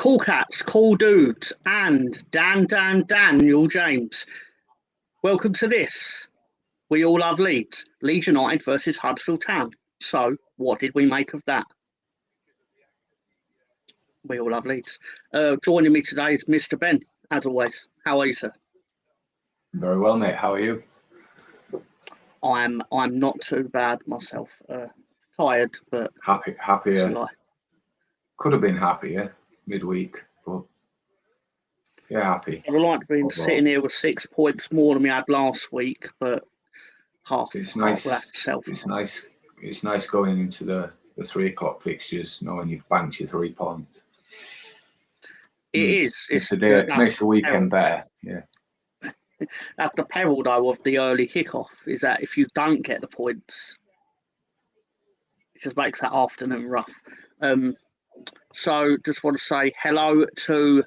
Cool Cats, Cool Dudes, and Daniel James. Welcome to this. We all love Leeds. Leeds United versus Huddersfield Town. So, what did we make of that? We all love Leeds. Joining me today is Mr. Ben, as always. How are you, sir? Very well, mate. How are you? I'm not too bad myself. Tired, but happier. Could have been happier midweek, but yeah, happy. I'd like been sitting here with 6 points more than we had last week, but half. It's nice. Itself. It's nice. It's nice going into the 3 o'clock fixtures, knowing you've banked your 3 points. It is. It's a day. It makes the weekend better. Yeah. That's the peril, though, of the early kickoff. Is that if you don't get the points, it just makes that afternoon rough. So just want to say hello to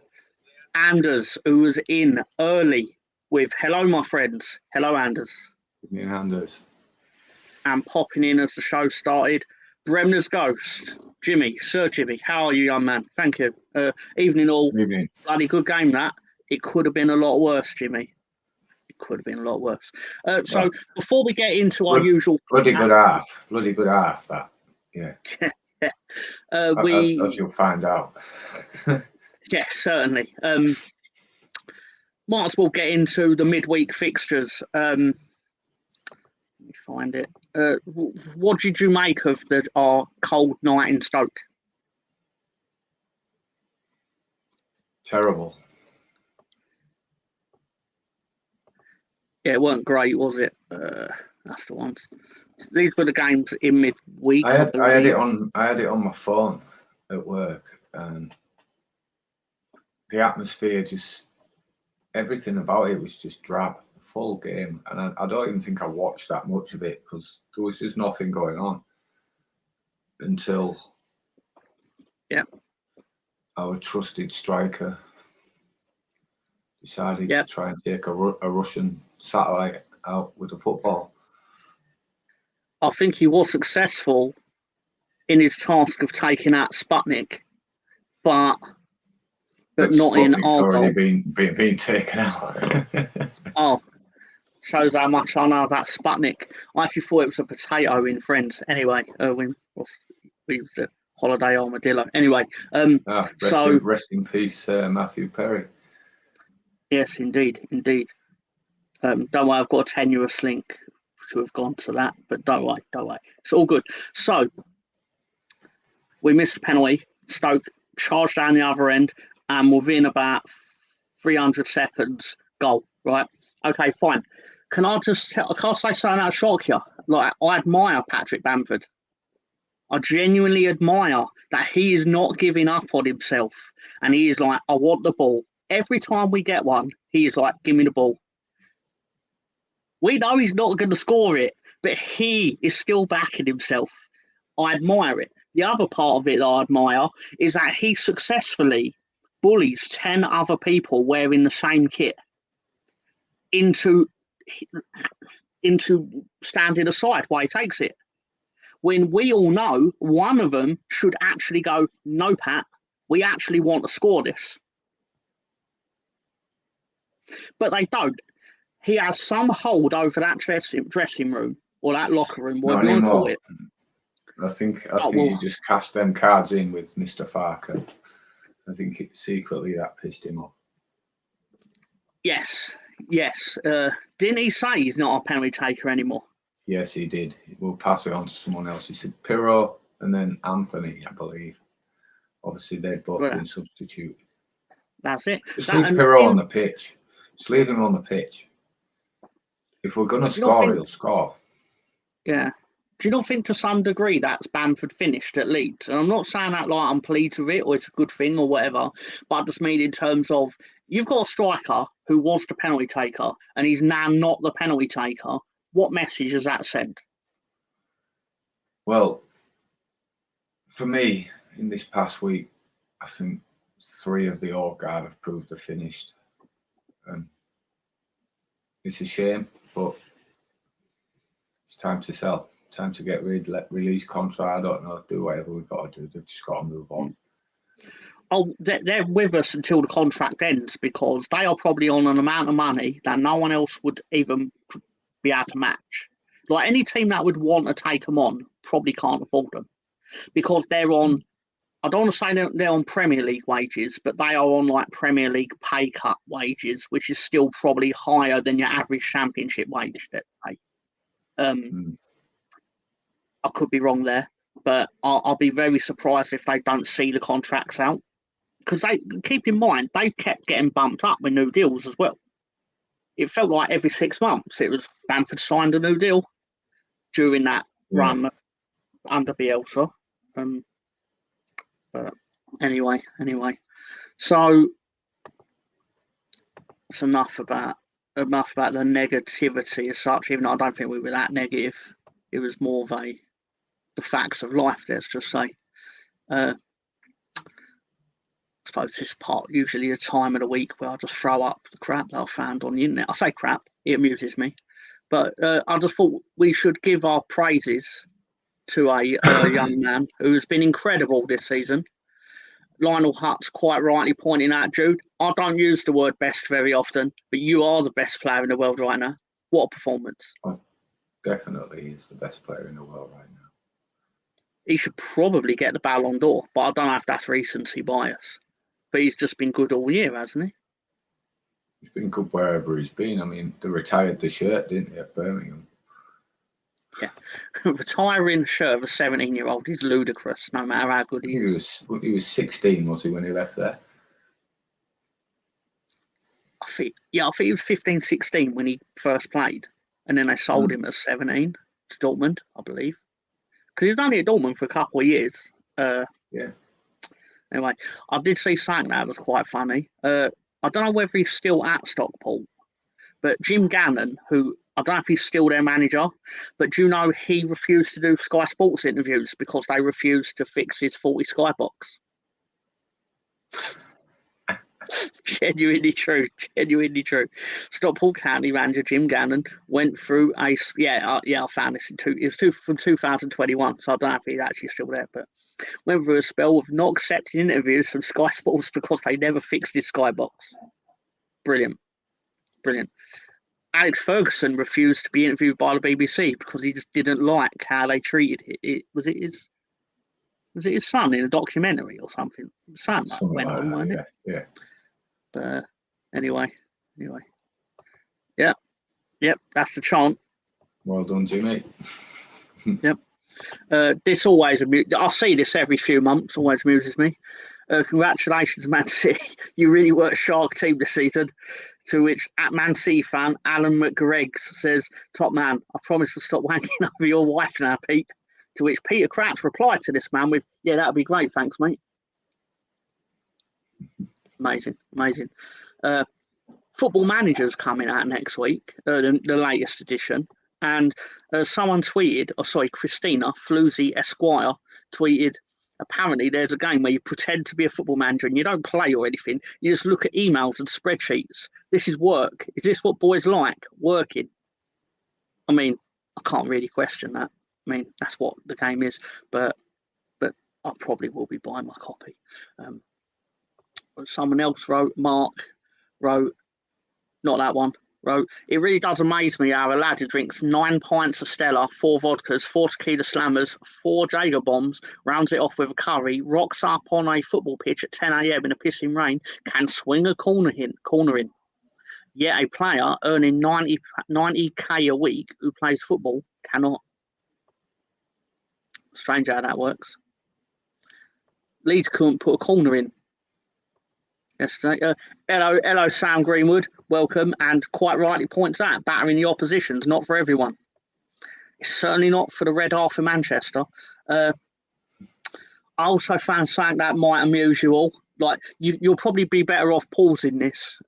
Anders, who was in early with hello, my friends. Hello, Anders. Yeah, Anders. And popping in as the show started, Bremner's Ghost. Jimmy, Sir Jimmy, how are you, young man? Thank you. Evening all. Evening. Bloody good game, that. It could have been a lot worse, Jimmy. It could have been a lot worse. So before we get into our usual... Bloody good half, that. Yeah. As you'll find out. Yes, certainly. Might as well get into the midweek fixtures. Let me find it. What did you make of our cold night in Stoke? Terrible. Yeah, it weren't great, was it? That's the ones. These were the games in midweek. I had it on my phone at work, and the atmosphere, just everything about it was just drab. Full game, and I don't even think I watched that much of it because there was just nothing going on until our trusted striker decided to try and take a Russian satellite out with a football. I think he was successful in his task of taking out Sputnik, but not Sputnik's in our goal. Already been taken out. Oh, shows how much I know about Sputnik. I actually thought it was a potato in Friends. Anyway, we was a holiday armadillo. Anyway, rest in peace, Matthew Perry. Yes, indeed. Don't worry, I've got a tenuous link to have gone to that, but don't worry. It's all good. So we missed the penalty. Stoke charged down the other end, and within about 300 seconds, goal. Right? Okay, fine. Can I say something that'll shock you? Like, I admire Patrick Bamford. I genuinely admire that he is not giving up on himself, and he is like, I want the ball. Every time we get one, he is like, give me the ball. We know he's not going to score it, but he is still backing himself. I admire it. The other part of it that I admire is that he successfully bullies 10 other people wearing the same kit into standing aside while he takes it. When we all know one of them should actually go, no, Pat, we actually want to score this. But they don't. He has some hold over that dressing room or that locker room, whatever you want to call it. I think you just cashed them cards in with Mr. Farker. I think secretly that pissed him off. Yes. Didn't he say he's not a penalty taker anymore? Yes, he did. We'll pass it on to someone else. He said Pirro and then Anthony, I believe. Obviously, they've both been substituted. That's it. Just leave Pirro on the pitch. Just leave him on the pitch. If we're going to score, he'll score. Yeah. Do you not think to some degree that's Bamford finished at Leeds? And I'm not saying that like I'm pleased with it or it's a good thing or whatever, but I just mean in terms of you've got a striker who was the penalty taker and he's now not the penalty taker. What message does that send? Well, for me, in this past week, I think 3 of the old guard have proved they're finished. It's a shame, but it's time to sell. Time to get rid, release contract. I don't know, do whatever we've got to do. They've just got to move on. they're with us until the contract ends because they are probably on an amount of money that no one else would even be able to match. Like any team that would want to take them on probably can't afford them because they're on. I don't want to say they're on Premier League wages, but they are on like Premier League pay cut wages, which is still probably higher than your average Championship wage that they. I could be wrong there, but I'll be very surprised if they don't see the contracts out because they keep in mind they've kept getting bumped up with new deals as well. It felt like every 6 months it was Bamford signed a new deal during that run under Bielsa. But anyway, so it's enough about the negativity as such. Even though I don't think we were that negative, it was more of the facts of life. Let's just say. I suppose this part usually a time of the week where I just throw up the crap that I found on the internet. I say crap, it amuses me, but I just thought we should give our praises to a young man who has been incredible this season. Lionel Hutt's quite rightly pointing out, Jude, I don't use the word best very often, but you are the best player in the world right now. What a performance. Oh, definitely he's the best player in the world right now. He should probably get the Ballon d'Or, but I don't know if that's recency bias. But he's just been good all year, hasn't he? He's been good wherever he's been. I mean, they retired the shirt, didn't they, at Birmingham? Yeah. Retiring the shirt of a 17-year-old is ludicrous, no matter how good he is. He was 16, was he, when he left there? I think he was 15, 16 when he first played. And then they sold him at 17 to Dortmund, I believe. Because he was only at Dortmund for a couple of years. Yeah. Anyway, I did see something that was quite funny. I don't know whether he's still at Stockport, but Jim Gannon, who I don't know if he's still their manager, but do you know he refused to do Sky Sports interviews because they refused to fix his 40 Skybox? Genuinely true. Stockport County manager Jim Gannon went through I found this from 2021, so I don't know if he's actually still there, but went through a spell of not accepting interviews from Sky Sports because they never fixed his Skybox. Brilliant. Alex Ferguson refused to be interviewed by the BBC because he just didn't like how they treated it. Was it his son in a documentary or something? Son that went on, wasn't it? Yeah. But anyway. Yep, that's the chant. Well done, Jimmy. Yep. This always I see this every few months. Always amuses me. Congratulations, Man City. You really were a shark team this season. To which, at Man City fan Alan McGreggs says, "Top man, I promise to stop wanking over your wife now, Pete." To which Peter Crouch replied to this man with, "Yeah, that'd be great, thanks, mate." Amazing. Football Manager's coming out next week, the latest edition. And someone tweeted, Christina Floozy Esquire tweeted, apparently there's a game where you pretend to be a football manager and you don't play or anything. You just look at emails and spreadsheets. This is work. Is this what boys like? Working. I mean, I can't really question that. I mean, that's what the game is. But I probably will be buying my copy. Someone else Mark wrote, not that one. It really does amaze me how a lad who drinks 9 pints of Stella, 4 vodkas, 4 tequila slammers, 4 Jager bombs, rounds it off with a curry, rocks up on a football pitch at 10 a.m. in a pissing rain, can swing a corner in. Yet a player earning 90k a week who plays football cannot. Strange how that works. Leeds couldn't put a corner in yesterday. Hello, Sam Greenwood. Welcome, and quite rightly points out battering the opposition's not for everyone. It's certainly not for the red half of Manchester. I also found something that might amuse you all. Like you'll probably be better off pausing this,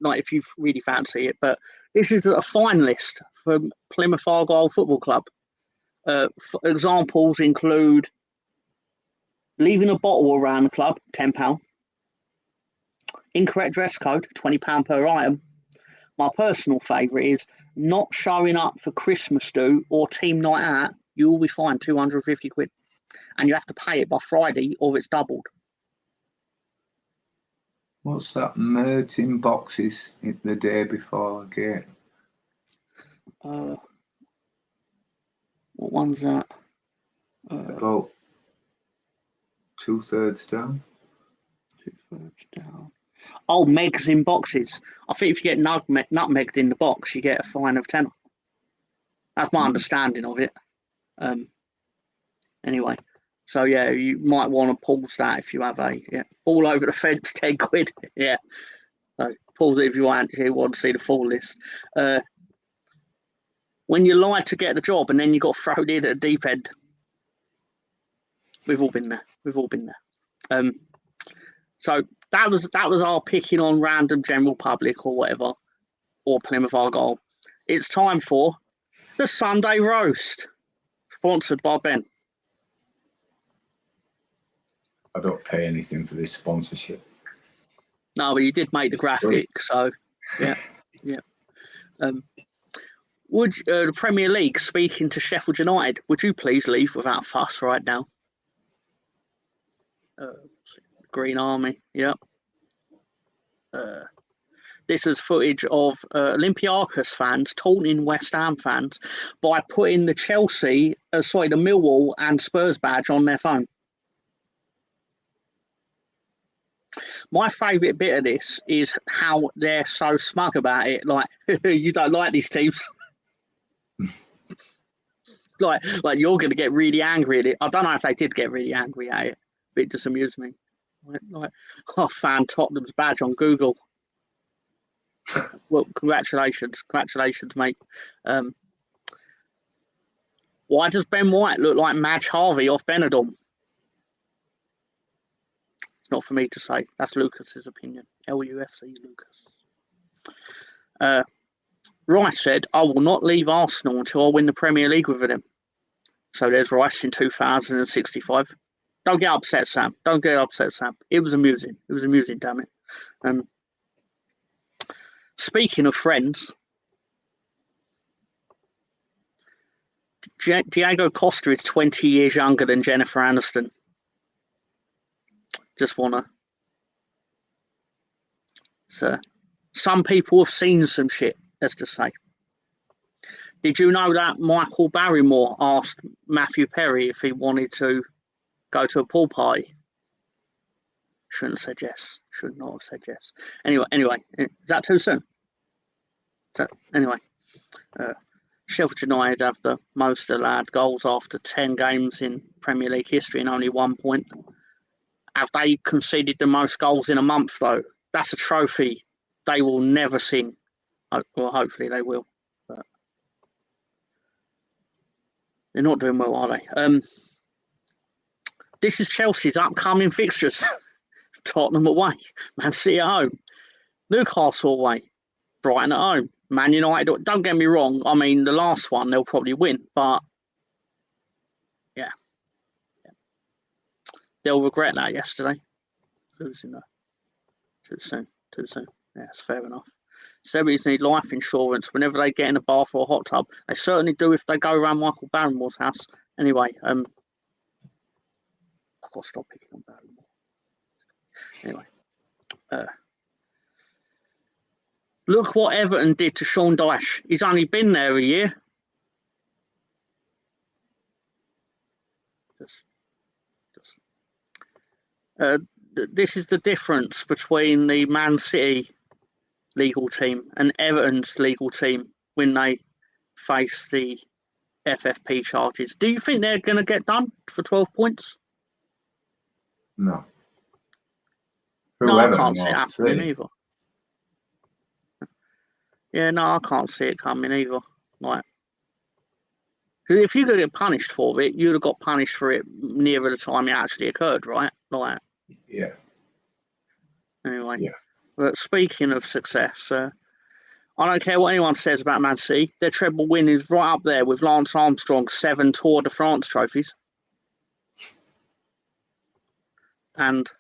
like if you really fancy it. But this is a fine list from Plymouth Argyle Football Club. Examples include leaving a bottle around the club, £10. Incorrect dress code, £20 per item. My personal favourite is not showing up for Christmas do or team night out. You will be fined £250, and you have to pay it by Friday or it's doubled. What's that? Merging boxes the day before a game. What one's that? It's about 2/3 down. 2/3 down. Oh, megs in boxes. I think if you get nutmegged in the box, you get a fine of £10. That's my understanding of it. Anyway, so yeah, you might want to pause that if you have all over the fence, £10. Yeah, so pause it if you want to see the full list. When you lie to get the job and then you got thrown in at the deep end. We've all been there. So that was our picking on random general public or whatever, or Plymouth Argyle. It's time for the Sunday Roast, sponsored by Ben. I don't pay anything for this sponsorship. No, but you did make the graphic, so yeah. Would the Premier League, speaking to Sheffield United, would you please leave without fuss right now? Green Army, yep. This is footage of Olympiacos fans taunting West Ham fans by putting the the Millwall and Spurs badge on their phone. My favourite bit of this is how they're so smug about it. Like, you don't like these teams. like you're going to get really angry at it. I don't know if they did get really angry at it, but it just amused me. Like, I found Tottenham's badge on Google. Well, congratulations, mate. Why does Ben White look like Madge Harvey off Benidorm? It's not for me to say. That's Lucas's opinion. LUFC Lucas. Rice said, I will not leave Arsenal until I win the Premier League with them. So there's Rice in 2065. Don't get upset, Sam. It was amusing. Damn it. Speaking of friends, Diego Costa is 20 years younger than Jennifer Aniston. Just wanna. So, some people have seen some shit, let's just say. Did you know that Michael Barrymore asked Matthew Perry if he wanted to go to a pool party? Shouldn't have said yes. Should not have said yes. Anyway, is that too soon? Sheffield United have the most allowed goals after 10 games in Premier League history and only 1 point. Have they conceded the most goals in a month, though? That's a trophy they will never sing. Well, hopefully they will. But they're not doing well, are they? This is Chelsea's upcoming fixtures. Tottenham away, Man City at home, Newcastle away, Brighton at home, Man United. Don't get me wrong. I mean, the last one they'll probably win, but yeah. They'll regret that yesterday, losing too soon. Yeah, it's fair enough. Celebrities need life insurance whenever they get in a bath or a hot tub. They certainly do if they go around Michael Barrymore's house. Anyway, I've got to stop picking on Barrymore. Anyway, look what Everton did to Sean Dyche. He's only been there a year. This is the difference between the Man City legal team and Everton's legal team when they face the FFP charges. Do you think they're going to get done for 12 points? No. No, I can't see it happening either. Yeah, no, I can't see it coming either. Like, if you're going to get punished for it, you'd have got punished for it nearer the time it actually occurred, right? Like, yeah. Anyway, yeah. But speaking of success, I don't care what anyone says about Man City. Their treble win is right up there with Lance Armstrong's 7 Tour de France trophies. And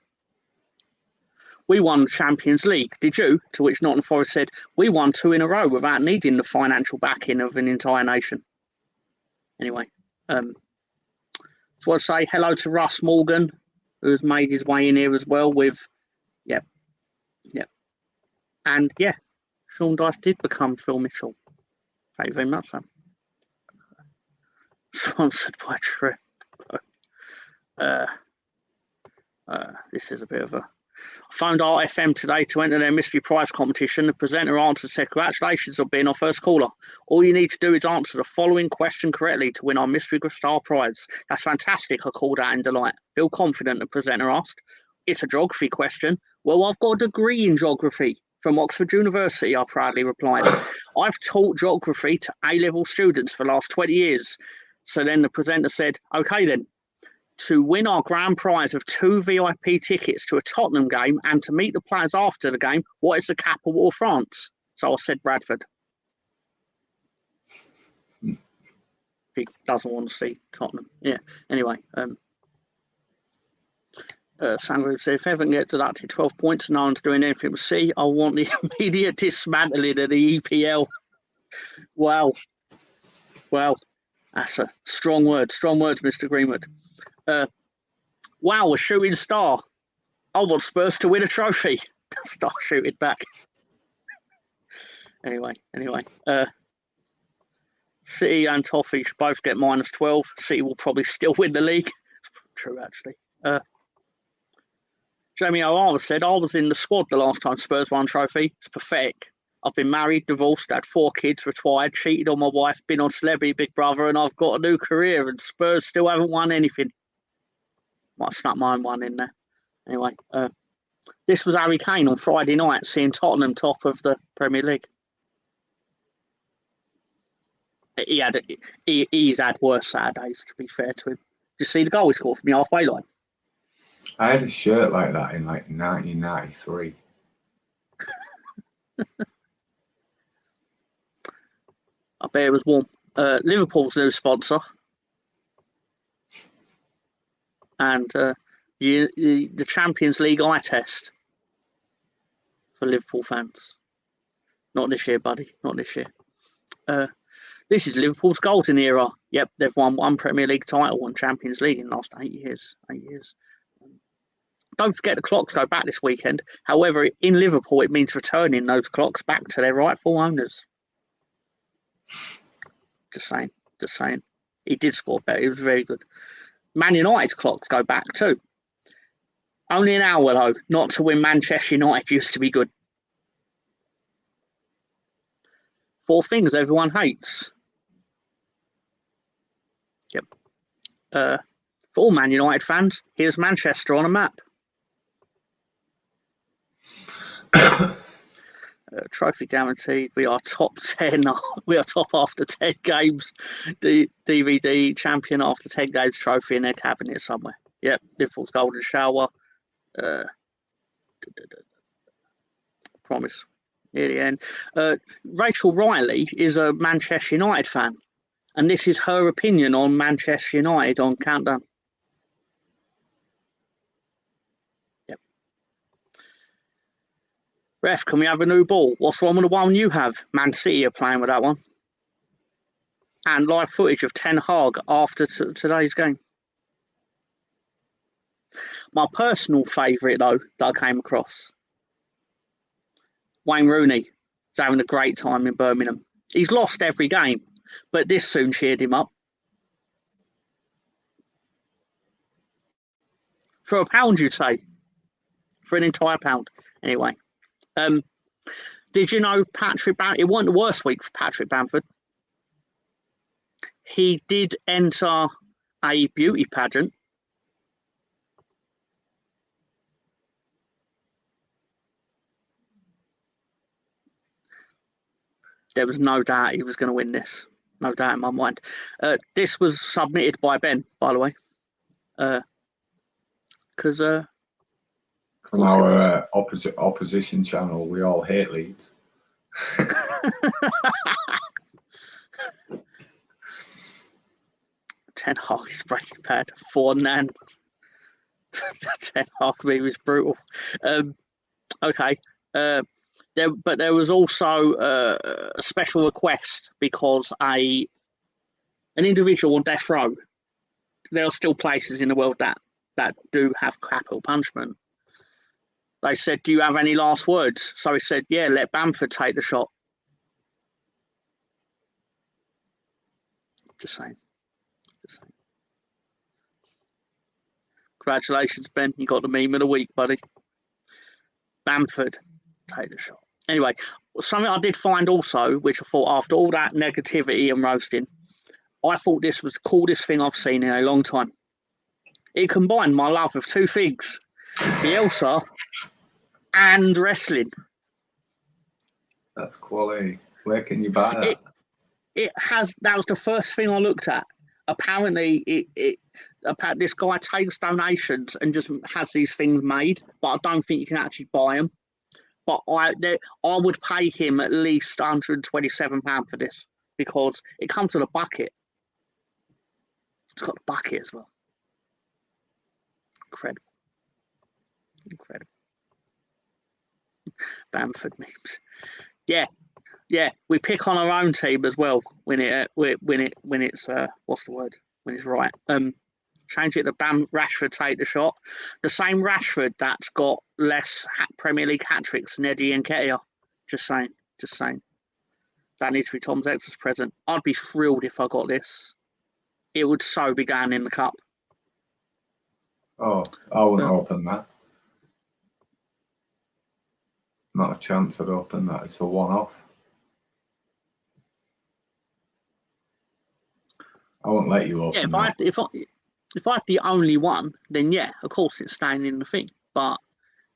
we won the Champions League. Did you? To which Nottingham Forest said, we won 2 in a row without needing the financial backing of an entire nation. Anyway, so I say hello to Russ Morgan, who has made his way in here as well with, Yep. And yeah, Sean Dyche did become Phil Mitchell. Thank you very much, Sam. Sponsored by Trip. This is a bit of a... I phoned RFM today to enter their mystery prize competition. The presenter answered, said, "Congratulations on being our first caller. All you need to do is answer the following question correctly to win our mystery star prize." "That's fantastic," I called out in delight. "Feel confident?" the presenter asked. "It's a geography question." "Well, I've got a degree in geography from Oxford University," I proudly replied. "I've taught geography to A-level students for the last 20 years. So then the presenter said, "Okay then. To win our grand prize of 2 VIP tickets to a Tottenham game and to meet the players after the game, what is the capital of France?" So I said Bradford. He doesn't want to see Tottenham. Yeah. Anyway, Sandro said, "If Everton get deducted 12 points, no one's doing anything with C. I want the immediate dismantling of the EPL." Wow. Well, that's a strong word. Strong words, Mr. Greenwood. "Wow, a shooting star. I want Spurs to win a trophy." Start shooting back. Anyway. City and Toffee should both get -12. City will probably still win the league. True, actually. Jamie O'Hara said, "I was in the squad the last time Spurs won a trophy. It's pathetic. I've been married, divorced, had 4 kids, retired, cheated on my wife, been on Celebrity Big Brother, and I've got a new career, and Spurs still haven't won anything." Might have snuck my own one in there. Anyway, this was Harry Kane on Friday night, seeing Tottenham top of the Premier League. He's had worse Saturdays, to be fair to him. Did you see the goal he scored from the halfway line? I had a shirt like that in like 1993. I bet it was warm. Liverpool's new sponsor. And the Champions League eye test for Liverpool fans. Not this year, buddy. Not this year. This is Liverpool's golden era. Yep, they've won 1 Premier League title, 1 Champions League in the last 8 years. 8 years. Don't forget the clocks go back this weekend. However, in Liverpool, it means returning those clocks back to their rightful owners. Just saying. He did score better. He was very good. Man United's clocks go back too. Only an hour though, not to when Manchester United used to be good. 4 things everyone hates. Yep. For all Man United fans, here's Manchester on a map. Trophy guaranteed. We are top 10. We are top after 10 games. The DVD champion after 10 games trophy in their cabinet somewhere. Yep. Liverpool's golden shower. Promise. Near the end. Rachel Riley is a Manchester United fan, and this is her opinion on Manchester United on Countdown. Yep. "Ref, can we have a new ball? What's wrong with the one you have?" Man City are playing with that one. And live footage of Ten Hag after today's game. My personal favourite, though, that I came across, Wayne Rooney is having a great time in Birmingham. He's lost every game, but this soon cheered him up. For £1, you'd say? For an entire £1. Anyway. Did you know Patrick Bamford? It wasn't the worst week for Patrick Bamford. He did enter a beauty pageant. There was no doubt he was going to win this. No doubt in my mind. This was submitted by Ben, by the way. Because from our opposition channel, We All Hate Leeds. Ten Hag is Breaking Bad. 4-0. Ten Hag movie was brutal. Okay. There was also a special request because an individual on death row. There are still places in the world that do have capital punishment. They said, "Do you have any last words?" So he said, "Yeah, let Bamford take the shot." Just saying. Congratulations, Ben. You got the meme of the week, buddy. Bamford, take the shot. Anyway, something I did find also, which I thought after all that negativity and roasting, I thought this was the coolest thing I've seen in a long time. It combined my love of two things, Bielsa and wrestling. That's quality. Where can you buy that? That was the first thing I looked at. Apparently, this guy takes donations and just has these things made, but I don't think you can actually buy them. But I would pay him at least £127 for this because it comes with a bucket. It's got a bucket as well. Incredible. Bamford memes. Yeah. We pick on our own team as well when it's what's the word? When it's right. Change it to Rashford take the shot. The same Rashford that's got less Premier League hat tricks than Eddie and Nketiah. Just saying. That needs to be Tom's X's present. I'd be thrilled if I got this. It would so be going in the cup. Oh, I wouldn't open that. Not a chance I'd open that. It's a one-off. I won't let you open that. If I had the only one, then yeah, of course it's staying in the thing. But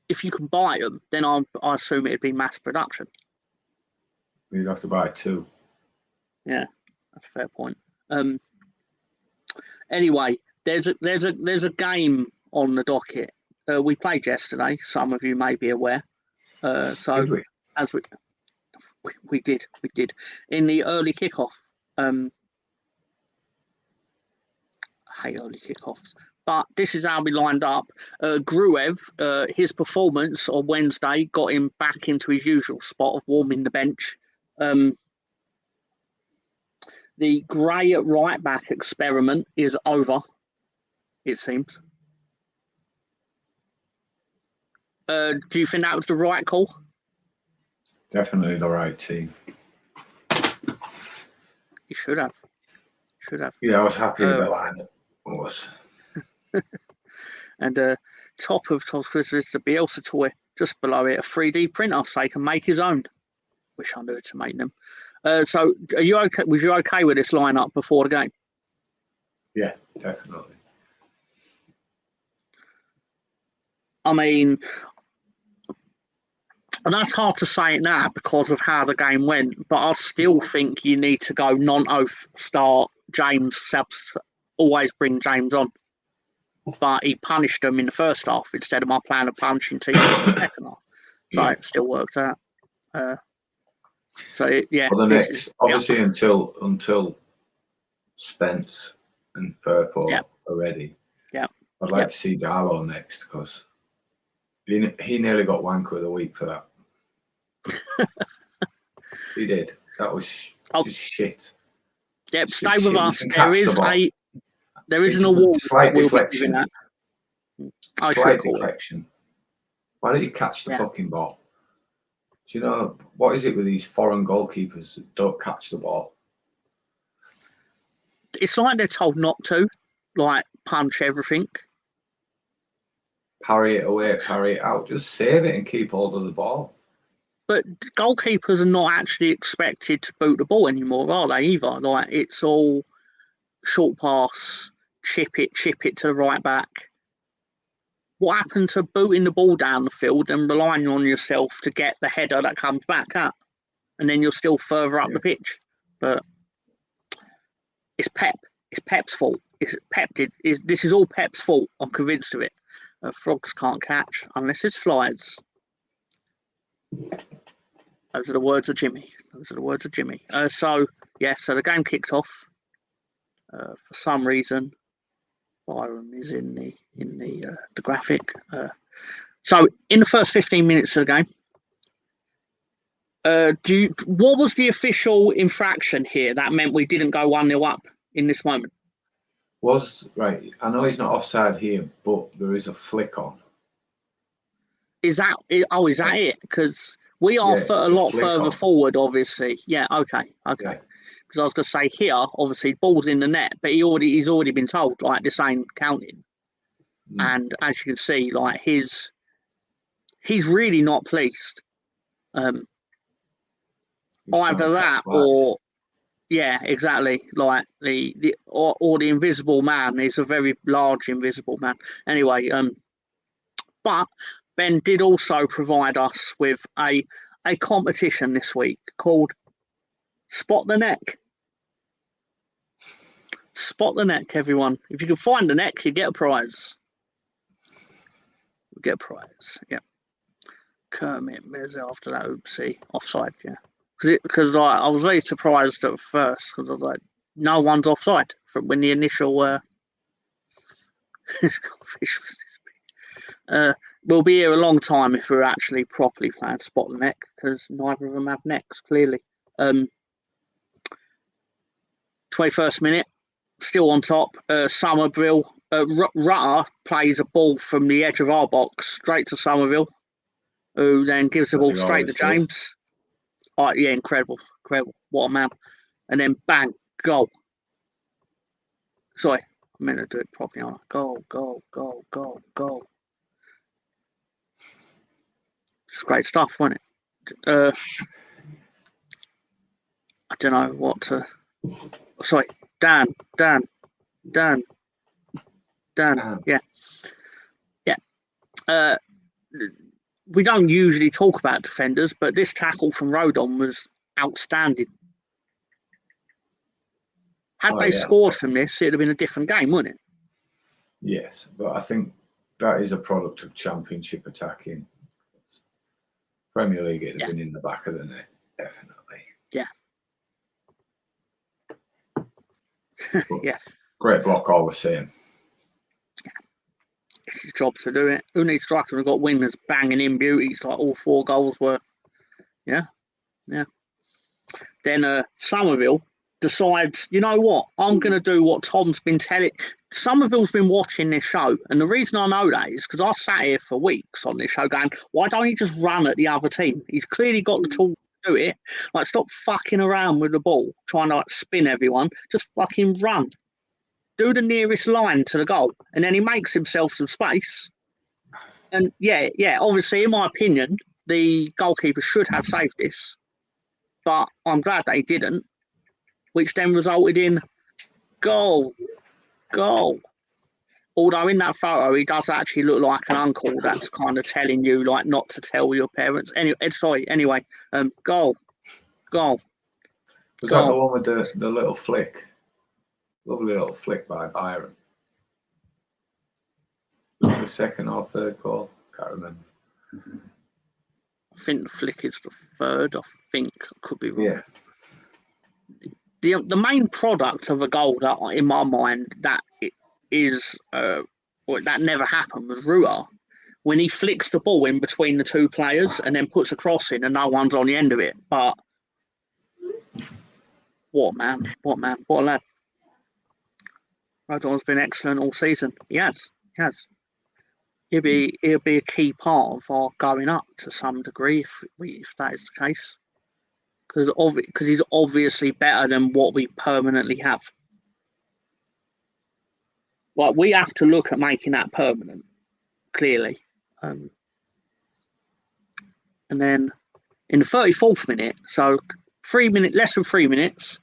if you can buy them, then I assume it'd be mass production. You'd have to buy two. Yeah, that's a fair point. Anyway, there's a game on the docket. We played yesterday. Some of you may be aware. Did we? As we did in the early kickoff. I hate early kickoffs, but this is how we lined up. Gruev, his performance on Wednesday got him back into his usual spot of warming the bench. The Gray at right back experiment is over, it seems. Do you think that was the right call? Definitely the right team. You should have. Yeah, I was happy with the lineup. Was. And top of Tom's Christmas is the Bielsa toy. Just below it, a 3D printer so he can make his own. Wish I knew to make them. So, are you okay? Was you okay with this lineup before the game? Yeah, definitely. I mean, and that's hard to say it now because of how the game went. But I still think you need to go non-oath start James. Always bring James on. But he punished them in the first half instead of my plan of punishing teams in the second half. So it still worked out. For the next, obviously, until Spence and Firpo are ready. Yeah. I'd like to see Darlow next because he nearly got wanker of the week for that. He did. That was just shit. Yep, stay with us. There is an award. Slight deflection. Slight deflection. Why did he catch the fucking ball? Do you know what is it with these foreign goalkeepers that don't catch the ball? It's like they're told not to, like punch everything. Parry it away, parry it out. Just save it and keep hold of the ball. But goalkeepers are not actually expected to boot the ball anymore, are they? Either like it's all short pass, chip it to the right back. What happened to booting the ball down the field and relying on yourself to get the header that comes back up, and then you're still further up the pitch? But it's Pep. It's Pep's fault. This is all Pep's fault. I'm convinced of it. Frogs can't catch unless it's flies. Those are the words of Jimmy. So the game kicked off. For some reason, Byron is in the graphic. So in the first 15 minutes of the game, what was the official infraction here that meant we didn't go 1-0 up in this moment? I know he's not offside here, but there is a flick on. Is that it? Because we are Yeah, a the lot flick further on. forward, obviously. Yeah, okay. Yeah. Because I was going to say here, obviously, ball's in the net, but he's already been told like this ain't counting. And as you can see, like he's really not pleased. Either that or yeah, exactly. Like the invisible man is a very large invisible man. Anyway, but Ben did also provide us with a competition this week called Spot the Neck. Spot the neck, everyone. If you can find the neck, you get a prize. You get a prize, yeah. Kermit Mez after that oopsie. Offside, yeah. Because I was very surprised at first because I was like, no one's offside from when the initial we'll be here a long time if we're actually properly playing Spot the Neck because neither of them have necks, clearly. 21st minute, still on top. Somerville, Rutter plays a ball from the edge of our box straight to Somerville, who then gives the ball straight to James. Oh, yeah, incredible. What a man. And then bang, goal. Sorry, I meant to do it properly. Goal. It's great stuff, wasn't it? I don't know what to... Sorry, Dan. Yeah. We don't usually talk about defenders, but this tackle from Rodon was outstanding. Had they scored from this, it'd have been a different game, wouldn't it? Yes, but I think that is a product of Championship attacking. Premier League, it'd have been in the back of the net, definitely. Yeah. Yeah. Great block all the same. Yeah. It's his job to do it. Who needs striker? We've got wingers banging in beauties like all 4 goals were. Yeah. Then Somerville decides, you know what? I'm going to do what Tom's been telling. Somerville's been watching this show. And the reason I know that is because I sat here for weeks on this show going, why don't he just run at the other team? He's clearly got the tool to do it. Like, stop fucking around with the ball, trying to like spin everyone. Just fucking run. Do the nearest line to the goal. And then he makes himself some space. And yeah, obviously, in my opinion, the goalkeeper should have saved this. But I'm glad they didn't, which then resulted in goal. Although in that photo, he does actually look like an uncle that's kind of telling you like not to tell your parents. Anyway, goal. Was that the one with the little flick? Lovely little flick by Byron. Was it the second or third goal? Can't remember. I think the flick is the third. I think I could be wrong. Yeah. The main product of a goal that, in my mind, that is that never happened was Rutter when he flicks the ball in between the 2 players and then puts a cross in and no one's on the end of it. But what a lad. Rodon's been excellent all season. He has. He'll be a key part of our going up to some degree if that is the case. Because he's obviously better than what we permanently have. Like, we have to look at making that permanent, clearly. And then in the 34th minute, so 3 minutes, less than 3 minutes,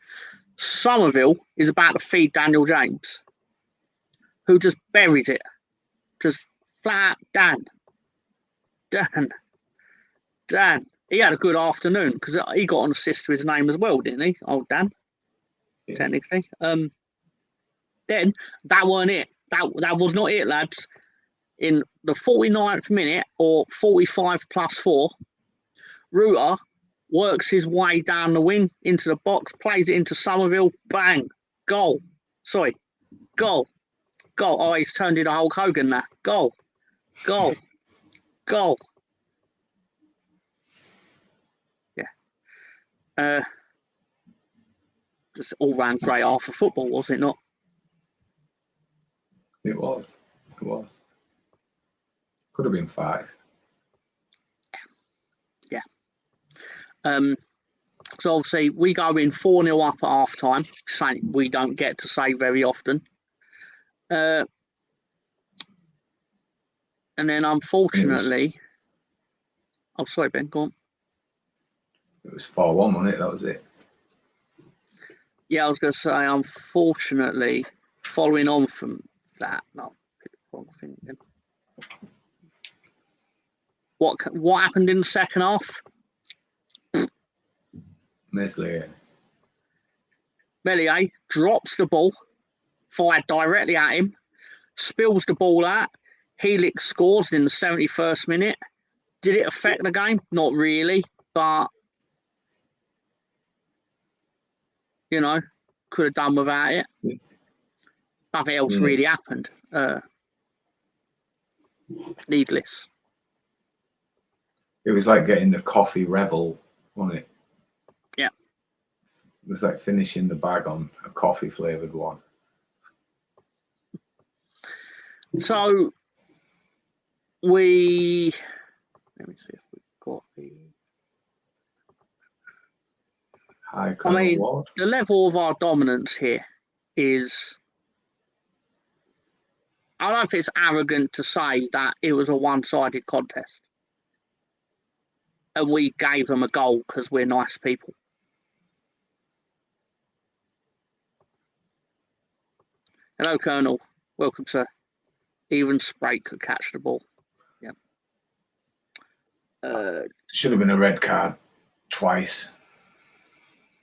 Somerville is about to feed Daniel James, who just buries it. Just flat Dan. He had a good afternoon because he got an assist to his name as well, didn't he? Oh, Dan. Yeah. Technically. Then that weren't it. That was not it, lads. In the 49th minute or 45 plus 4, Rutter works his way down the wing into the box, plays it into Somerville, bang, goal. Oh, he's turned into Hulk Hogan now. Goal. Yeah. Just all round great half of football, was it not? It was. Could have been 5. So obviously we go in 4-0 up at half time, something we don't get to say very often. And then unfortunately, oh sorry Ben, go on. It was 4-1, wasn't it? That was it. Yeah, I was going to say, unfortunately, following on from that, no, wrong thing again. What happened in the second half? Meslier drops the ball, fired directly at him, spills the ball out. Helix scores in the 71st minute. Did it affect the game? Not really, but you know, could have done without it. Nothing else really happened. Needless. It was like getting the coffee revel, wasn't it? Yeah. It was like finishing the bag on a coffee flavoured one. So let me see if we've got the. The level of our dominance here is. I don't know if it's arrogant to say that it was a one-sided contest. And we gave them a goal because we're nice people. Hello, Colonel. Welcome, sir. Even Sprite could catch the ball. Yeah. Should have been a red card twice.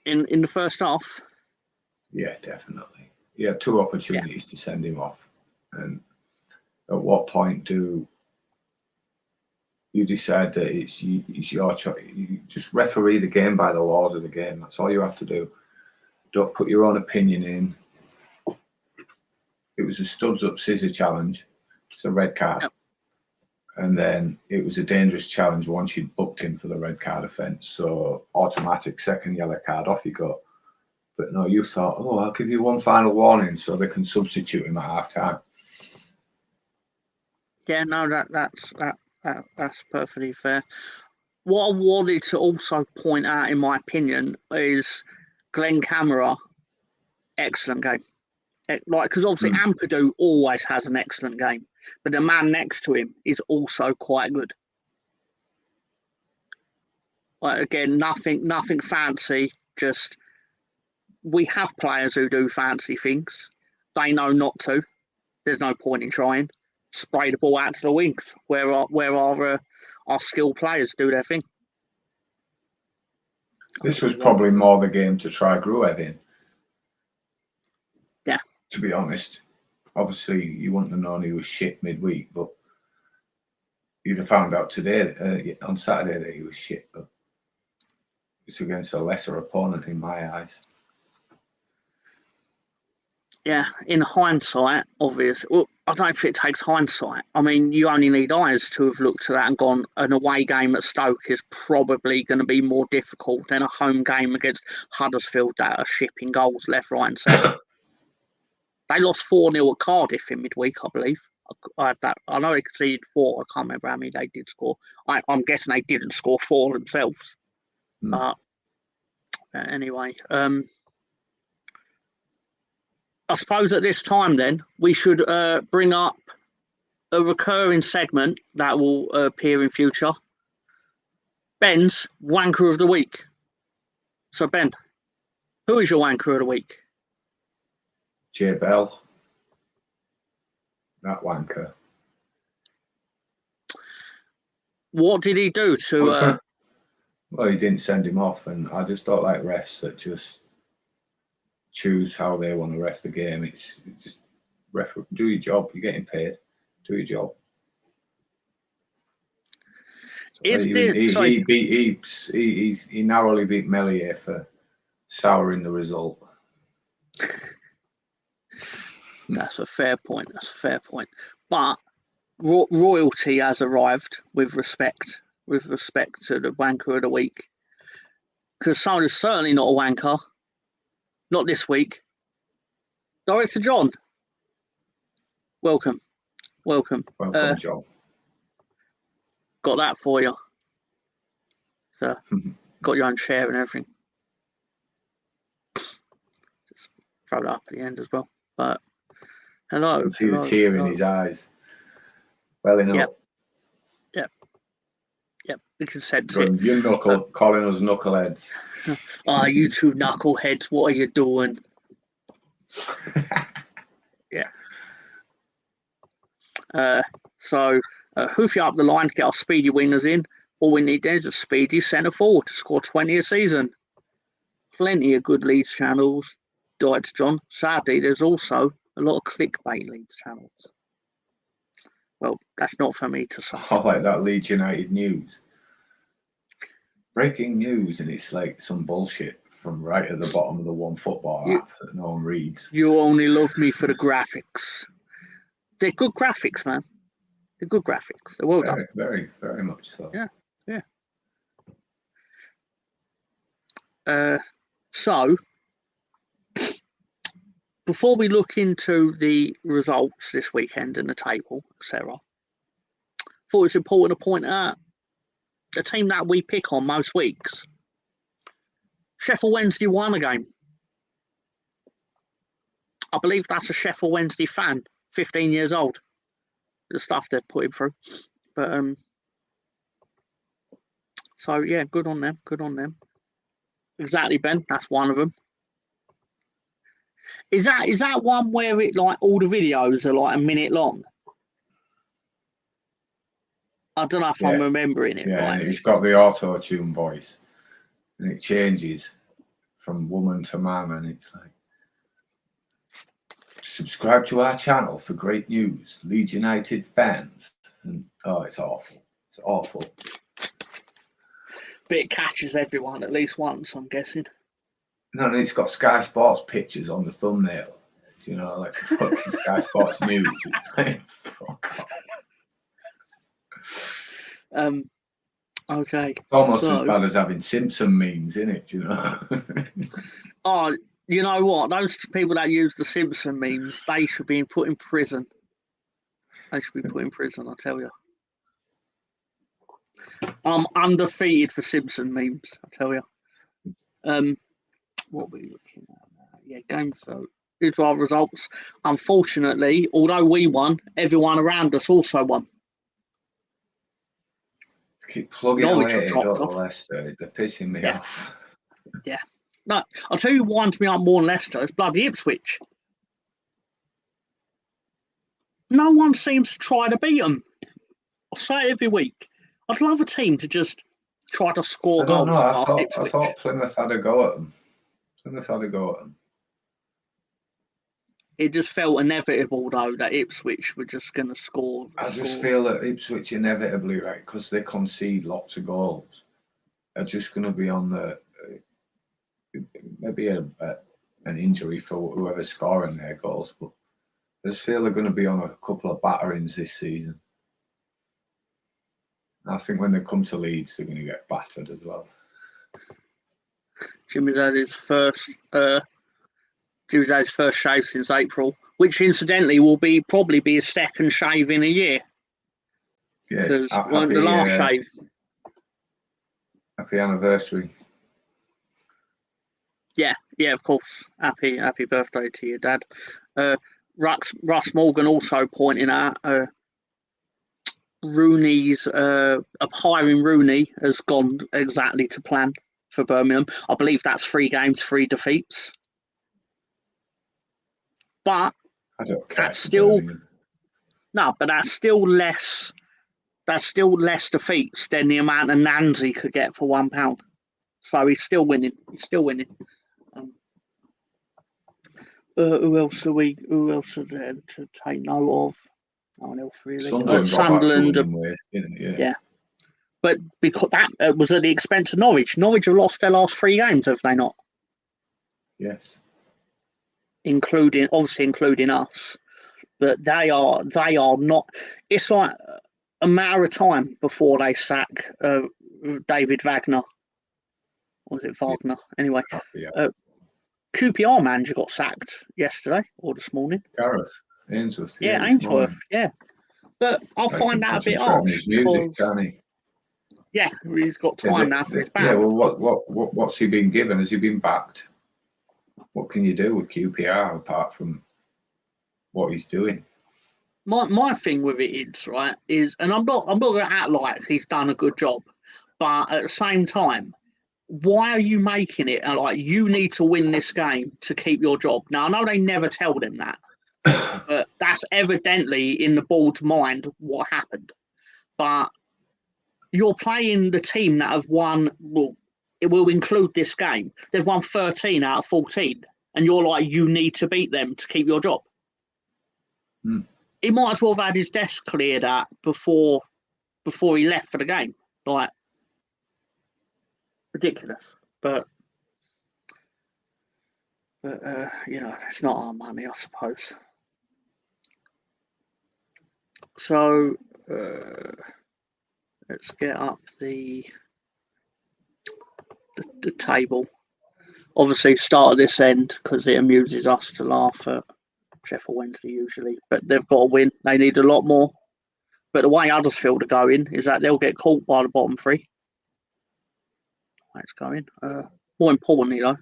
In the first half? Yeah, definitely. He had 2 opportunities to send him off. And at what point do you decide that it's your choice? You just referee the game by the laws of the game. That's all you have to do. Don't put your own opinion in. It was a studs up scissor challenge. It's a red card. Yep. And then it was a dangerous challenge once you'd booked him for the red card offence. So automatic second yellow card, off you go. But no, you thought, oh, I'll give you one final warning so they can substitute him at half time. Yeah, no, that's perfectly fair. What I wanted to also point out, in my opinion, is Glenn Kamara, excellent game. Like, because obviously Ampadu always has an excellent game, but the man next to him is also quite good. Like, again, nothing fancy. Just we have players who do fancy things. They know not to. There's no point in trying. Spray the ball out to the wings where our skilled players do their thing. This was probably more the game to try Gruev in. Yeah. To be honest, obviously you wouldn't have known he was shit midweek, but you'd have found out today on Saturday that he was shit. But it's against a lesser opponent in my eyes. Yeah, in hindsight, obviously. Well, I don't think it takes hindsight. I mean, you only need eyes to have looked at that and gone, an away game at Stoke is probably going to be more difficult than a home game against Huddersfield that are shipping goals left, right and centre. They lost 4-0 at Cardiff in midweek, I believe. I know they conceded 4. I can't remember how many they did score. I'm guessing they didn't score 4 themselves. But anyway, I suppose at this time then, we should bring up a recurring segment that will appear in future. Ben's Wanker of the Week. So, Ben, who is your Wanker of the Week? Jay Bell. That wanker. What did he do to... Well, he didn't send him off, and I just don't like refs that just choose how they want to ref the game. It's just do your job. You're getting paid. Do your job. So he narrowly beat Meslier for souring the result. That's a fair point. But royalty has arrived with respect to the Wanker of the Week. Because someone is certainly not a wanker. Not this week. Director John. Welcome, John. Got that for you. So, got your own chair and everything. Just throw that up at the end as well. But hello. I can see the tear in his eyes. Welling up. Yep. You can sense it. You calling us knuckleheads. You two knuckleheads, what are you doing? Yeah. So hoof you up the line to get our speedy wingers in. All we need then is a speedy centre forward to score 20 a season. Plenty of good Leeds channels. Director John. Sadly, there's also a lot of clickbait Leeds channels. Well, that's not for me to say. I like that Leeds United news. Breaking news, and it's like some bullshit from right at the bottom of the One Football app that no one reads. You only love me for the graphics. They're good graphics, man. They're good graphics. They're well done. Very, very much so. Yeah. So, before we look into the results this weekend and the table, etc., I thought it's important to point out the team that we pick on most weeks. Sheffield Wednesday won a game. I believe that's a Sheffield Wednesday fan, 15 years old. The stuff they're putting through. But so yeah, good on them. Good on them. Exactly, Ben. That's one of them. Is that one where it like all the videos are like a minute long? I don't know if I'm remembering it right. Yeah, it's got the auto-tune voice, and it changes from woman to man, and it's like, subscribe to our channel for great news, Leeds United fans. And it's awful. It's awful. But it catches everyone at least once, I'm guessing. No, and it's got Sky Sports pictures on the thumbnail. Do you know, like fucking Sky Sports News? It's like, fuck off. Okay. It's almost as bad as having Simpson memes in it, you know. You know what? Those people that use the Simpson memes, they should be put in prison. They should be put in prison, I tell you. I'm undefeated for Simpson memes, I tell you. What are we looking at now? Yeah, game so. Here's our results. Unfortunately, although we won, everyone around us also won. Keep plugging away at Leicester. They're pissing me off. Yeah. No, I'll tell you what winds me up more than Leicester. It's bloody Ipswich. No one seems to try to beat them. I say it every week. I'd love a team to just try to score goals. I thought Plymouth had a go at them. It just felt inevitable, though, that Ipswich were just going to score. I just feel that Ipswich inevitably, right, because they concede lots of goals, are just going to be on the maybe an injury for whoever's scoring their goals, but I just feel they're going to be on a couple of batterings this season. I think when they come to Leeds, they're going to get battered as well. Jimmy's had his first shave since April, which incidentally will probably be his second shave in a year. Yeah, because the last shave. Happy anniversary. Yeah, of course. Happy birthday to your dad. Russ Morgan also pointing out Rooney's hiring Rooney has gone exactly to plan for Birmingham. I believe that's 3 games, 3 defeats. But I don't care. That's still less. That's still less defeats than the amount of Nancy could get for £1. So he's still winning. Who else are there to take note of? No one else really. Sunderland. Yeah. But because that was at the expense of Norwich. Norwich have lost their last 3 games, have they not? Yes. Including us. But they are not. It's like a matter of time before they sack David Wagner. Or was it Wagner? Anyway. Yeah. QPR manager got sacked yesterday or this morning. Gareth Ainsworth. Yeah, Ainsworth. Yeah, but I'll find that a bit harsh. Yeah, he's got time now for his ban. Yeah, well, what's he been given? Has he been backed? What can you do with QPR apart from what he's doing? My thing with it is, right, and I'm not going to act like he's done a good job, but at the same time, why are you making it like you need to win this game to keep your job? Now, I know they never tell them that, but that's evidently in the board's mind what happened. But you're playing the team that have won, well, it will include this game. They've won 13 out of 14, and you're like, you need to beat them to keep your job. He might as well have had his desk cleared out before he left for the game. Like, ridiculous. But it's not our money, I suppose. So let's get up the table. Obviously, start at this end because it amuses us to laugh at Sheffield Wednesday usually. But they've got to win. They need a lot more. But the way Huddersfield are going is that they'll get caught by the bottom three. It's going. More importantly, though,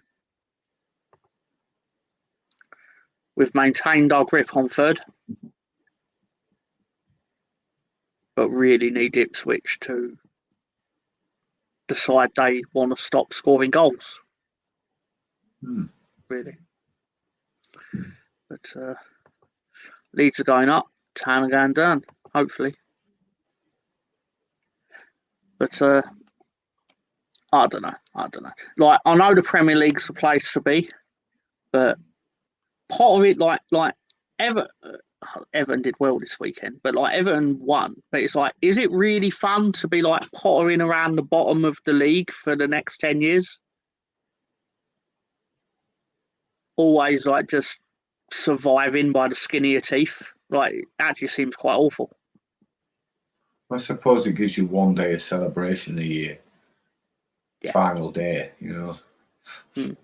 we've maintained our grip on third, but really need Ipswich to decide they want to stop scoring goals. Really. But Leeds are going up, Town are going down, hopefully. But I don't know. Like, I know the Premier League's the place to be, but part of it, like Everton did well this weekend, but like Everton won. But it's like, is it really fun to be like pottering around the bottom of the league for the next 10 years? Always like just surviving by the skin of your teeth. Like, it actually seems quite awful. I suppose it gives you one day of celebration a year. Yeah. Final day, It's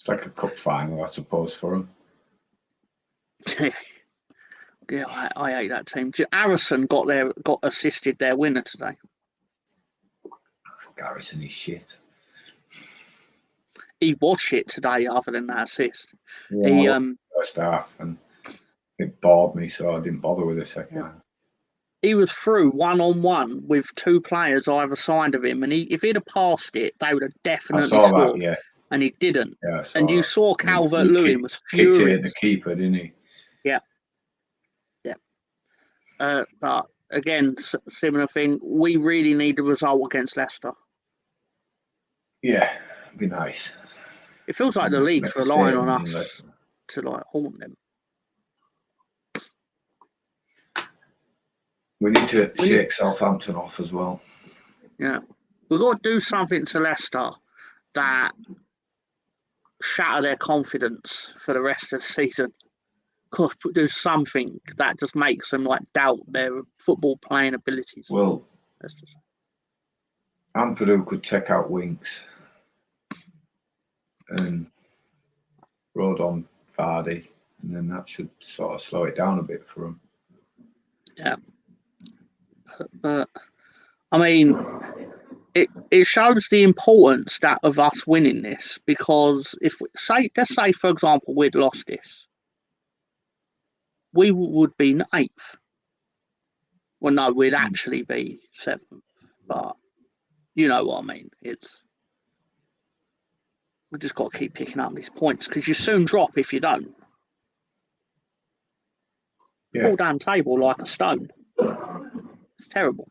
like a cup final, I suppose, for them. Yeah, I hate that team. Harrison got assisted their winner today. Harrison is shit. He was shit today, other than that assist. Yeah, first half, and it bored me, so I didn't bother with the second half. He was through 1-on-1 with two players either side of him, and if he'd have passed it, they would have definitely scored. That, yeah. And he didn't. Yeah, and you saw Calvert-Lewin was furious. Kicked it at the keeper, didn't he? Yeah. But again, similar thing. We really need a result against Leicester. Yeah, it'd be nice. It feels like the league's relying on us to like haunt them. We need to shake Southampton off as well. Yeah. We've got to do something to Leicester that shatter their confidence for the rest of the season. Got to do something that just makes them like doubt their football playing abilities. Well, Ampadu could check out Winks and roll on Vardy, and then that should sort of slow it down a bit for him. Yeah. But I mean, it shows the importance of us winning this, because if let's say for example we'd lost this, we would be 8th. Well, no, we'd actually be 7th, but you know what I mean. We just got to keep picking up these points, because you soon drop if you don't. Yeah. Fall down table like a stone. It's terrible.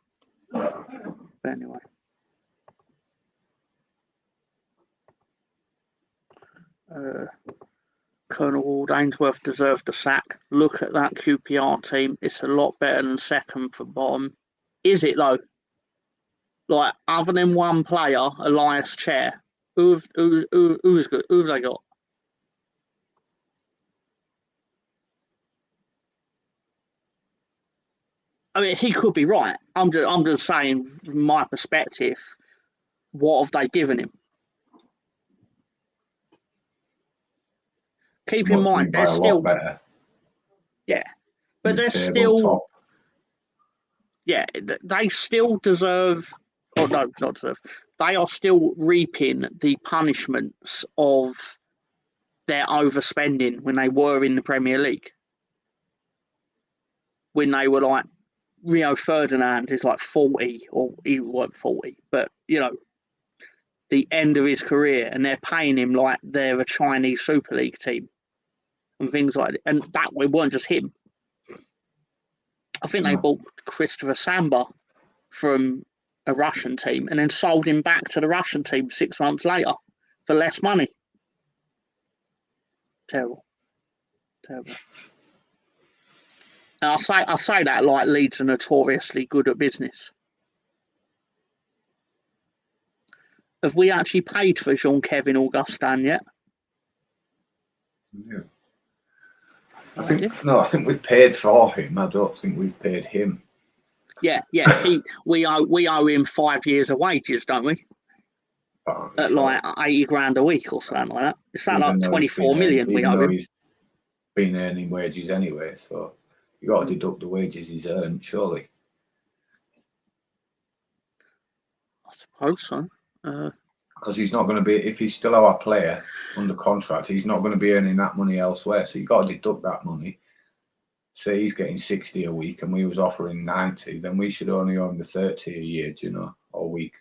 But anyway. Colonel Ward Ainsworth deserved the sack. Look at that QPR team. It's a lot better than second from bottom. Is it though? Like, other than one player, Elias Chair, who's good? Who have they got? I mean, he could be right. I'm just saying, from my perspective, what have they given him? Keep in mind, they're still better. Yeah, but they're still. yeah, they still deserve, or no, not deserve. They are still reaping the punishments of their overspending when they were in the Premier League. When they were like, Rio Ferdinand is like 40, or he wasn't 40, but the end of his career, and they're paying him like they're a Chinese Super League team and things like that. And that way, weren't just him. I think they bought Christopher Samba from a Russian team and then sold him back to the Russian team 6 months later for less money. Terrible. And I say that like Leeds are notoriously good at business. Have we actually paid for Jean-Kevin Augustin yet? Yeah. I think we've paid for him. I don't think we've paid him. Yeah. We owe him 5 years of wages, don't we? At like 80 grand a week or something like that. It's like 24 million we owe him. He's been earning wages anyway, so you got to deduct the wages he's earned, surely. I suppose so. Because he's not going to be, if he's still our player under contract, he's not going to be earning that money elsewhere. So you got to deduct that money. Say he's getting 60 a week and we was offering 90, then we should only owe him the 30 a year, or week.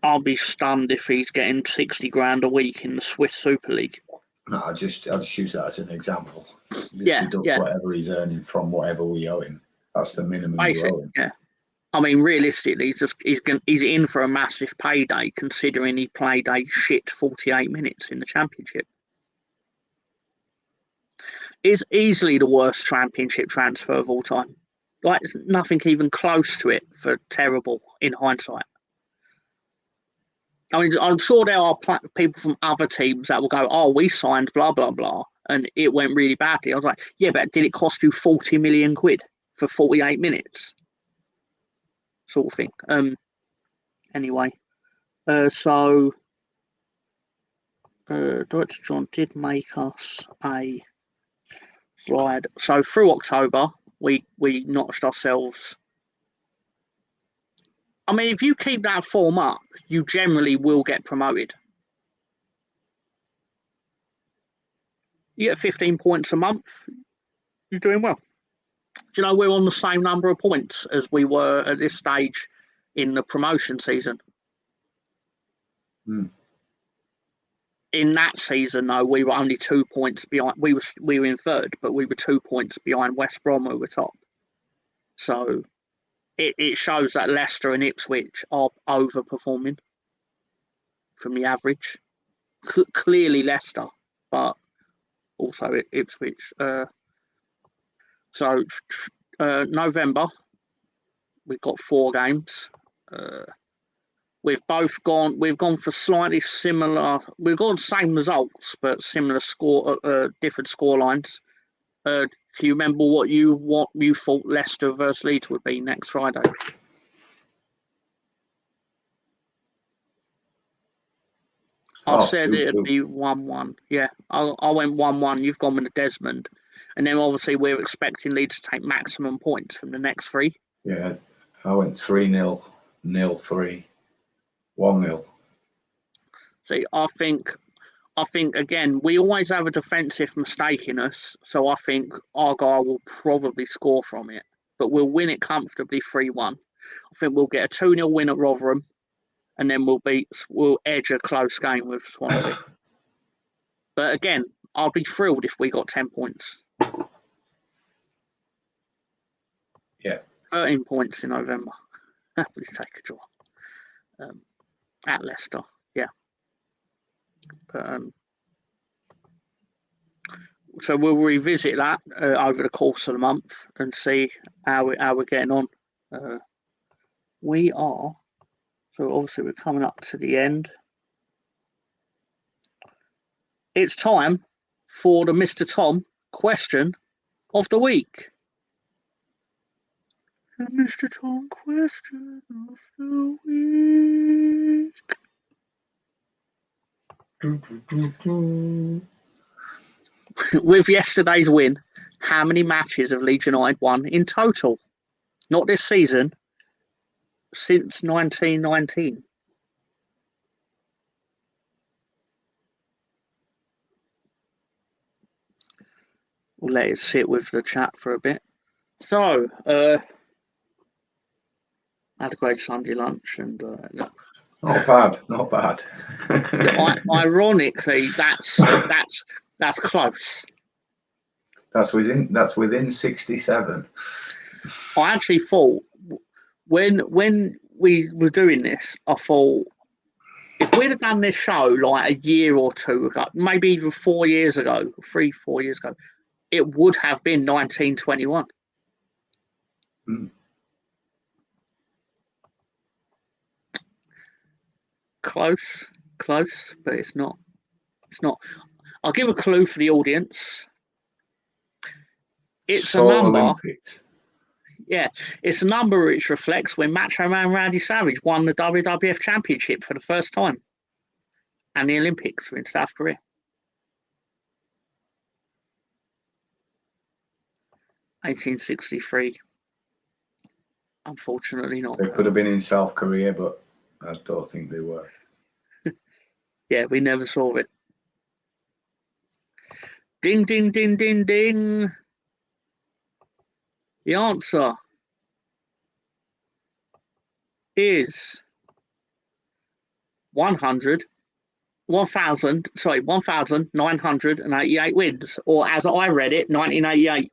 I'll be stunned if he's getting 60 grand a week in the Swiss Super League. No, I'll just use that as an example. Deduct whatever he's earning from whatever we owe him. That's the minimum we owe him. Yeah. I mean, realistically, he's in for a massive payday considering he played a shit 48 minutes in the Championship. It's easily the worst Championship transfer of all time. Like, nothing even close to it for terrible in hindsight. I mean, I'm sure there are people from other teams that will go, oh, we signed blah, blah, blah, and it went really badly. I was like, yeah, but did it cost you 40 million quid for 48 minutes? Sort of thing. Anyway, so Director John did make us a slide. So through October, we notched ourselves. I mean, if you keep that form up, you generally will get promoted. You get 15 points a month, you're doing well. Do you know we're on the same number of points as we were at this stage in the promotion season? In that season, though, we were only 2 points behind. We were in third, but we were 2 points behind West Brom, who were top. So it shows that Leicester and Ipswich are overperforming from the average. Clearly Leicester, but also Ipswich. So November, we've got 4 games. We've gone for slightly similar. We've got the same results, but similar score, different score lines. Do you remember what you thought Leicester versus Leeds would be next Friday? I said it'd be 1-1. Yeah, I went 1-1. You've gone with the Desmond. And then obviously we're expecting Leeds to take maximum points from the next 3. Yeah, I went 3-0, 0-3, 1-0. See, I think again, we always have a defensive mistake in us. So I think Argyle will probably score from it. But we'll win it comfortably 3-1. I think we'll get a 2-0 win at Rotherham. And then we'll edge a close game with Swansea. But again, I'll be thrilled if we got 10 points. Yeah. 13 points in November. Please take a draw. At Leicester, yeah. But so we'll revisit that over the course of the month and see how we're getting on. We are. So obviously we're coming up to the end. It's time for the Mr. Tom question of the week. The Mr. Tom question of the week. With yesterday's win, how many matches have Leeds United won in total? Not this season. Since 1919. We'll let it sit with the chat for a bit. So, I had a great Sunday lunch, and not bad. Ironically, that's close. That's within 67. I actually thought when we were doing this, I thought if we'd have done this show like a year or two ago, maybe even 4 years ago, 3-4 years ago, it would have been 1921. Close, but it's not. I'll give a clue for the audience. It's a number. Olympics. Yeah, it's a number which reflects when Macho Man Randy Savage won the WWF Championship for the first time, and the Olympics were in South Korea. 1863. Unfortunately not. They could have been in South Korea, but I don't think they were. Yeah, we never saw it. Ding, ding, ding, ding, ding. The answer is 1,988 wins, or as I read it, 1988.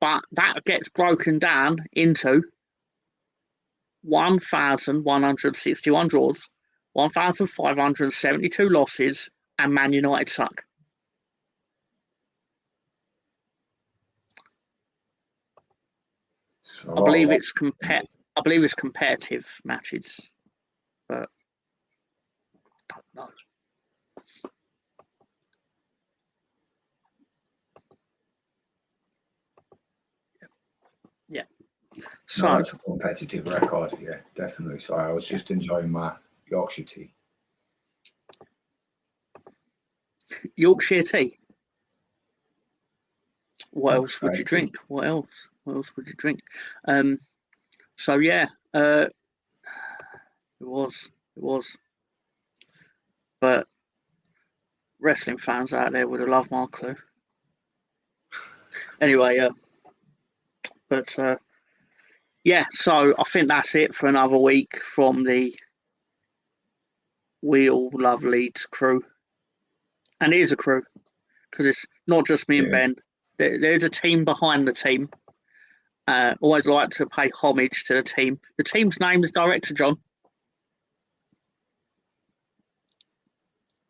But that gets broken down into 1,161 draws, 1,572 losses, and Man United suck. I believe it's competitive matches, but I don't know. Yeah. So no, it's a competitive record, yeah, definitely. So I was just enjoying my Yorkshire tea. Yorkshire tea. What else would you drink? What else would you drink? So yeah, it was. But wrestling fans out there would have loved my clue. Anyway, yeah, so I think that's it for another week from the We All Love Leeds crew. And it is a crew, because it's not just me and Ben. There's a team behind the team. Always like to pay homage to the team. The team's name is Director John.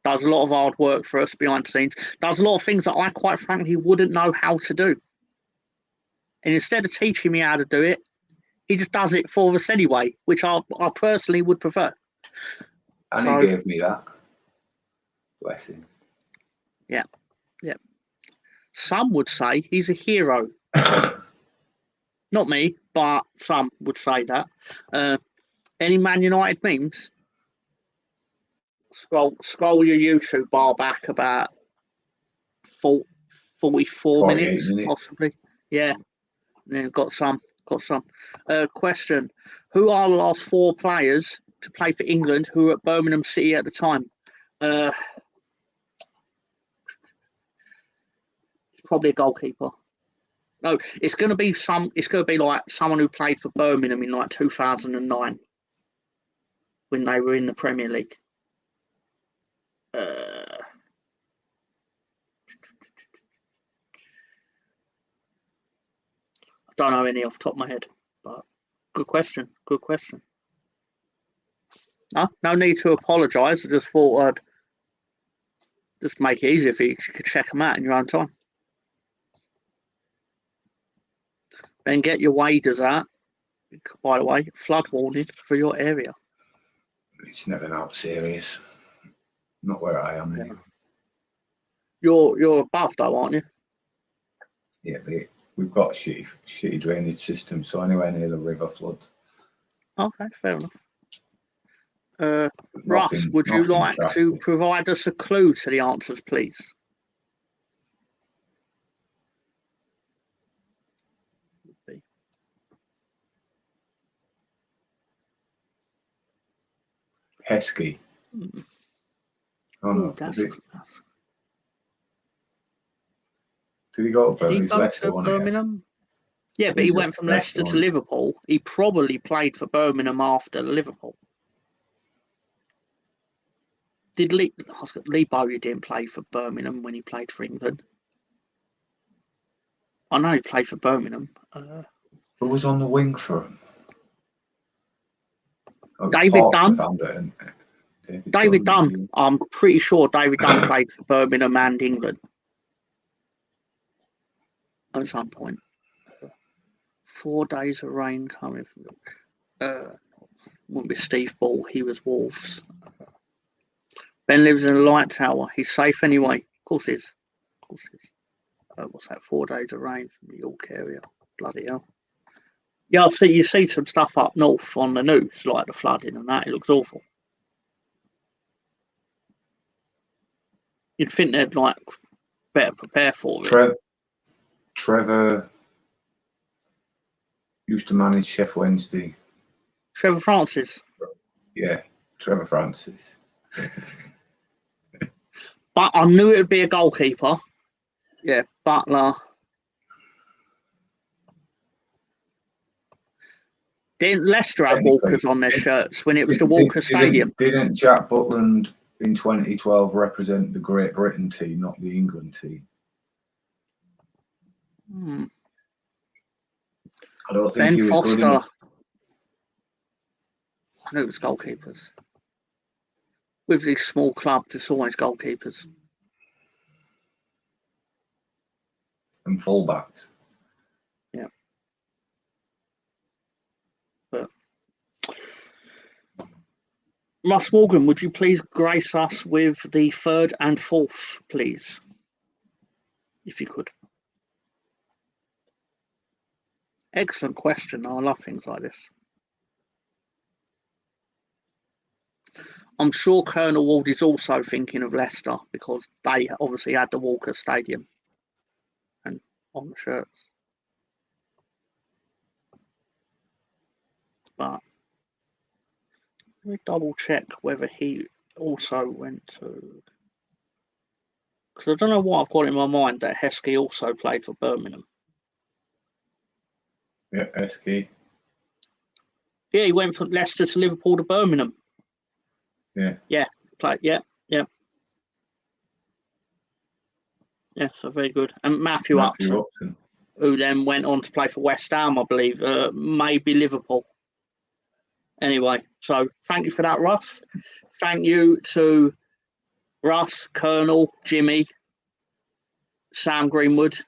Does a lot of hard work for us behind the scenes. Does a lot of things that I quite frankly wouldn't know how to do. And instead of teaching me how to do it, he just does it for us anyway, which I personally would prefer. And he gave me that. Bless him. Yeah. Some would say he's a hero. Not me, but some would say that. Any Man United memes? Scroll your YouTube bar back about 44 minutes, possibly. Yeah. And then got some. Question: who are the last 4 players to play for England who were at Birmingham City at the time? Probably a goalkeeper. No, it's going to be like someone who played for Birmingham in like 2009 when they were in the Premier League. I don't know any off the top of my head, but good question. No need to apologise. I just thought I'd just make it easier for you to check them out in your own time. Then get your waders out. By the way, flood warning for your area. It's never that serious. Not where I am anyway. You're above though, aren't you? Yeah, but we've got shitty drainage system, so anywhere near the river floods. Okay, fair enough. Russ, would you like to provide us a clue to the answers, please? be. Heskey. Oh no, That's did he go to Did he Birmingham? go Leicester, to wasn't he? Birmingham? Yeah, but he Was it went from Leicester, Leicester to Liverpool. He probably played for Birmingham after Liverpool. Did Lee Bowyer didn't play for Birmingham when he played for England? I know he played for Birmingham. Who was on the wing for him? Oh, David Dunn. David Dunn. I'm pretty sure David Dunn played for Birmingham and England at some point. 4 days of rain coming from. Wouldn't be Steve Ball. He was Wolves. Ben lives in a light tower. He's safe anyway. Of course he is. Of course he is. What's that? 4 days of rain from the York area. Bloody hell. Yeah, you see some stuff up north on the news, like the flooding and that. It looks awful. You'd think they'd like better prepare for it. Trevor used to manage Chef Wednesday. Trevor Francis. Yeah, Trevor Francis. But I knew it would be a goalkeeper. Yeah, Butler. Didn't Leicester have Walkers on their shirts when it was the Walker Stadium? Didn't Jack Butland in 2012 represent the Great Britain team, not the England team? I don't think he was good enough. I know it was goalkeepers. With these small clubs, it's always goalkeepers. And fullbacks. Yeah. But Russ Morgan, would you please grace us with the third and fourth, please? If you could. Excellent question. I love things like this. I'm sure Colonel Ward is also thinking of Leicester because they obviously had the Walker Stadium and on the shirts. But let me double check whether he also went to, because I don't know what I've got in my mind that Heskey also played for Birmingham. Yeah, Heskey. Yeah, he went from Leicester to Liverpool to Birmingham. Yeah. Played. Yeah. Yeah, so very good. And Matthew Upton, who then went on to play for West Ham, I believe, maybe Liverpool. Anyway, so thank you for that, Russ. Thank you to Russ, Colonel, Jimmy, Sam Greenwood,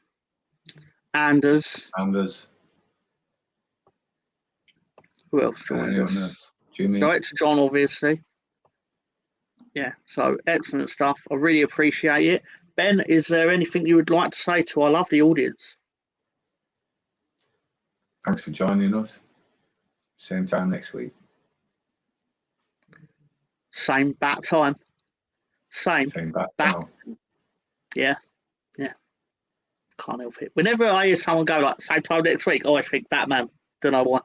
Anders. Who else joined us? Jimmy. Director John, obviously. Yeah, so excellent stuff. I really appreciate it. Ben, is there anything you would like to say to our lovely audience? Thanks for joining us. Same time next week. Same bat time. Same bat time. Yeah. Can't help it. Whenever I hear someone go like same time next week, I always think Batman. Don't know why.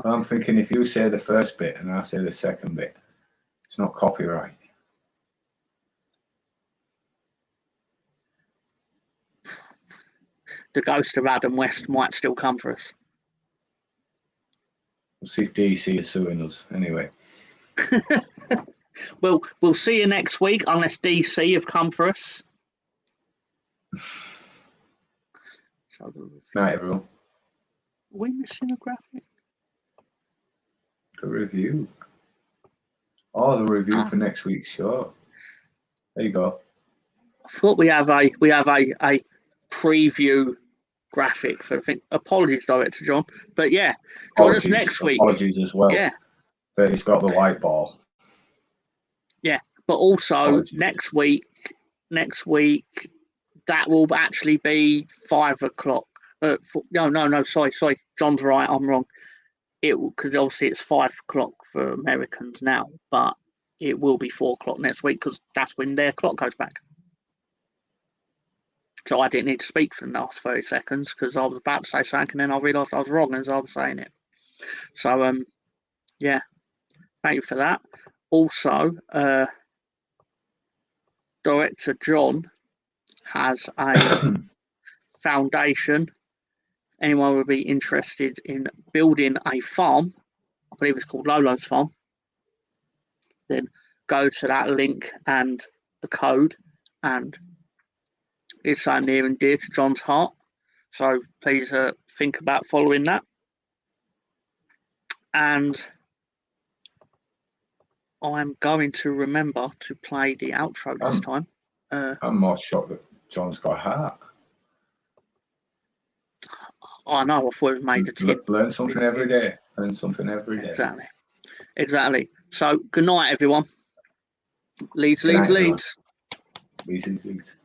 I'm thinking if you say the first bit and I say the second bit, it's not copyright. The ghost of Adam West might still come for us. We'll see if DC is suing us anyway. Well, we'll see you next week unless DC have come for us. Night, everyone. Are we missing a graphic? The review. Oh, the review for next week's show. There you go. I thought we have a preview graphic for. Apologies, Director John, but yeah, join us next week. Apologies as well. Yeah, that it's got the white ball. Yeah, but also next week that will actually be 5 o'clock. No, sorry. John's right. I'm wrong. Because obviously it's 5 o'clock for Americans now, but it will be 4 o'clock next week because that's when their clock goes back. So I didn't need to speak for the last 30 seconds because I was about to say something and then I realised I was wrong as I was saying it. So, yeah, thank you for that. Also, Director John has a foundation. Anyone would be interested in building a farm, I believe it's called Lolo's Farm, then go to that link and the code, and it's something near and dear to John's heart. So please think about following that. And I'm going to remember to play the outro this time. I'm more shocked that John's got a hat. I know, I thought it was made of tin. Learn something every day. Learn something every day. Exactly. So, good night, everyone. Leeds, Good night, Leeds, everyone. Leeds. Leeds, Leeds.